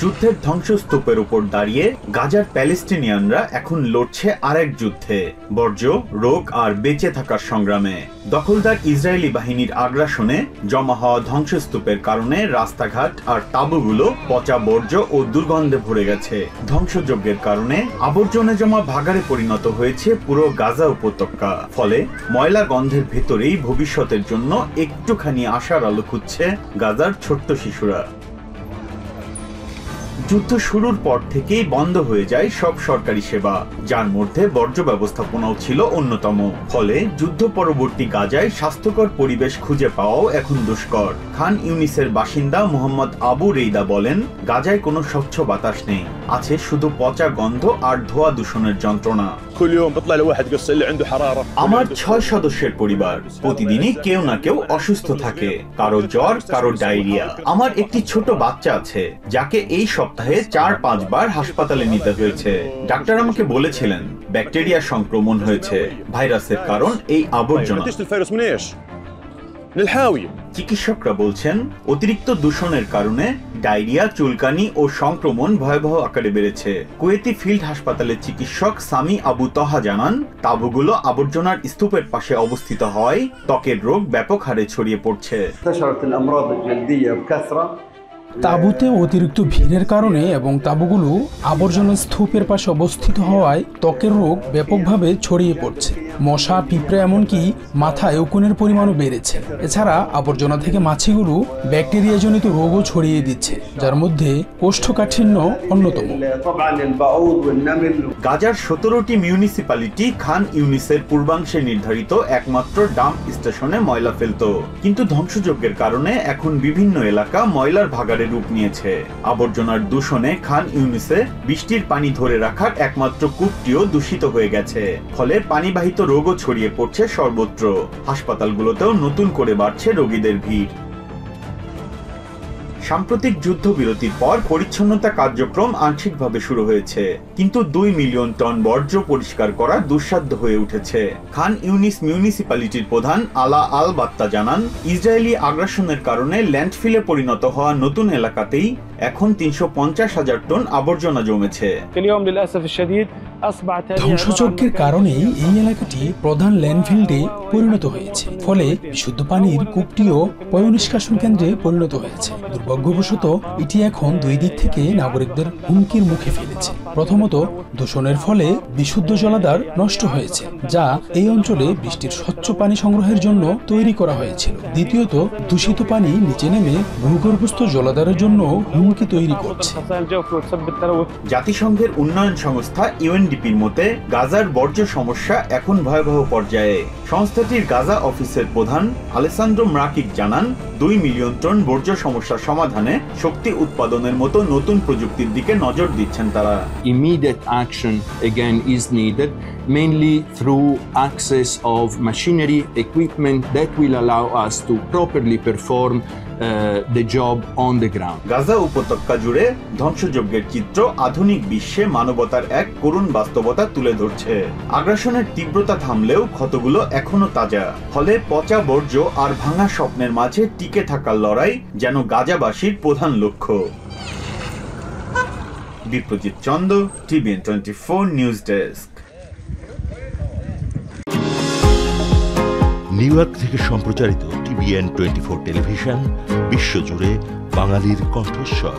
যুদ্ধের ধ্বংসস্তূপের উপর দাঁড়িয়ে গাজার প্যালেস্টিনিয়ানরা এখন লড়ছে আরেক যুদ্ধে, বর্জ্য, রোগ আর বেঁচে থাকার সংগ্রামে। দখলদার ইসরায়েলি বাহিনীর আগ্রাসনে জমা হওয়া ধ্বংসস্তূপের কারণে রাস্তাঘাট আর তাঁবুগুলো পচা বর্জ্য ও দুর্গন্ধে ভরে গেছে। ধ্বংসযজ্ঞের কারণে আবর্জনা জমা ভাগাড়ে পরিণত হয়েছে পুরো গাজা উপত্যকা। ফলে ময়লা গন্ধের ভেতরেই ভবিষ্যতের জন্য একটুখানি আশার আলো খুঁজছে গাজার ছোট্ট শিশুরা। যুদ্ধ শুরুর পর থেকেই বন্ধ হয়ে যায় সব সরকারি সেবা, যার মধ্যে বর্জ্য ব্যবস্থাপনাও ছিল অন্যতম। ফলে যুদ্ধ পরবর্তী গাজায় স্বাস্থ্যকর পরিবেশ খুঁজে পাওয়াও এখন দুষ্কর। খান ইউনিসের বাসিন্দা মোহাম্মদ আবু রেইদা বলেন, গাজায় কোনো স্বচ্ছ বাতাস নেই, আছে শুধু পচা গন্ধ আর ধোয়া দূষণের যন্ত্রণা। আমার 6 সদস্যের পরিবার, প্রতিদিনই কেউ না কেউ অসুস্থ থাকে, কারো জ্বর, কারো ডায়রিয়া। আমার একটি ছোট বাচ্চা আছে যাকে এই সপ্তাহে 4-5 বার হাসপাতালে নিতে হয়েছে। ডাক্তার আমাকে বলেছিলেন ব্যাকটেরিয়া সংক্রমণ হয়েছে, ভাইরাসের কারণ এই আবর্জনা। চিকিৎসকরা বলছেন অতিরিক্ত দূষণের কারণে ডায়রিয়া, চুলকানি ও সংক্রমণ ভয়াবহ আকারে বেড়েছে। কুয়েতি ফিল্ড হাসপাতালের চিকিৎসক সামি আবু তহা জানান, তাঁবুগুলো আবর্জনার স্তূপের পাশে অবস্থিত হয় ত্বকের রোগ ব্যাপক হারে ছড়িয়ে পড়ছে। তাঁবুতে অতিরিক্ত ভিড়ের কারণে এবং তাঁবুগুলো আবর্জনা স্তূপের পাশে অবস্থিত হওয়ায় ত্বকের রোগ ব্যাপকভাবে ছড়িয়ে পড়ছে। মশা, পিঁপড়ে, এমনকি মাথায় উকুনের পরিমাণও বেড়েছে। এছাড়া আবর্জনা থেকে মাছিগুলো ব্যাকটেরিয়াজনিত রোগও ছড়িয়ে দিচ্ছে, যার মধ্যে কোষ্ঠকাঠিন্য অন্যতম। গাজার 17টি মিউনিসিপ্যালিটি খান ইউনিসের পূর্বাংশে নির্ধারিত একমাত্র ডাম্প স্টেশনে ময়লা ফেলত, কিন্তু ধ্বংসযজ্ঞের কারণে এখন বিভিন্ন এলাকা ময়লার ভাগাড়ে রূপ নিয়েছে। আবর্জনার দূষণে খান ইউনিসে বৃষ্টির পানি ধরে রাখার একমাত্র কূপটিও দূষিত হয়ে গেছে। ফলে পানিবাহিত রোগও ছড়িয়ে পড়ছে সর্বত্র। হাসপাতালগুলোতেও নতুন করে বাড়ছে রোগীদের ভিড়। সাম্প্রতিক যুদ্ধবিরতির পর পরিচ্ছন্নতা কার্যক্রম আংশিকভাবে শুরু হয়েছে, কিন্তু 2 মিলিয়ন টন বর্জ্য পরিষ্কার করা দুঃসাধ্য হয়ে উঠেছে। খান ইউনিস মিউনিসিপ্যালিটির প্রধান আলা আল বাত্তা জানান, ইসরায়েলি আগ্রাসনের কারণে ল্যান্ডফিলে পরিণত হওয়া নতুন এলাকাতেই এখন 350,000 টন আবর্জনা জমেছে। ধ্বংসযজ্ঞের কারণেই এই এলাকাটি প্রধান ল্যান্ডফিল্ডে পরিণত হয়েছে। ফলে বিশুদ্ধ পানির কূপটিও পয়ঃনিষ্কাশন কেন্দ্রে পরিণত হয়েছে। দুর্ভাগ্যবশত এটি এখন 2 দিক থেকে নাগরিকদের হুমকির মুখে ফেলেছে। প্রথমত, দূষণের ফলে বিশুদ্ধ জলাধার নষ্ট হয়েছে, যা এই অঞ্চলে বৃষ্টির স্বচ্ছ পানি সংগ্রহের জন্য তৈরি করা হয়েছিল। দ্বিতীয়ত, দূষিত পানি নিচে নেমে ভূগর্ভস্থ জলাধারের জন্য হুমকি তৈরি করছে। জাতিসংঘের উন্নয়ন সংস্থা UNDPর মতে গাজার বর্জ্য সমস্যা এখন ভয়াবহ পর্যায়ে। সংস্থাটির গাজা অফিসের প্রধান আলেসান্দ্রো ম্রাকিক জানান, 2 মিলিয়ন টন বর্জ্য সমস্যার সমাধানে শক্তি উৎপাদনের মতো নতুন প্রযুক্তির দিকে নজর দিচ্ছেন তারা। Immediate action again is needed, mainly through access of machinery, equipment that will allow us to properly perform the job on the ground. Gaza উপত্যকা জুড়ে ধ্বংসযজ্ঞের চিত্র আধুনিক বিশ্বে মানবতার এক করুণ বাস্তবতা তুলে ধরছে। আগ্রাসনের তীব্রতা থামলেও ক্ষতগুলো এখনো তাজা। ফলে পচা বর্জ্য আর ভাঙা স্বপ্নের মাঝে টিকে থাকার লড়াই যেন গাজাবাসীর প্রধান লক্ষ্য। Biprajit Chanda, TVN 24 news desk. New York থেকে সম্প্রচারিত TVN 24 টেলিভিশন বিশ্বজুড়ে বাঙালির কণ্ঠস্বর।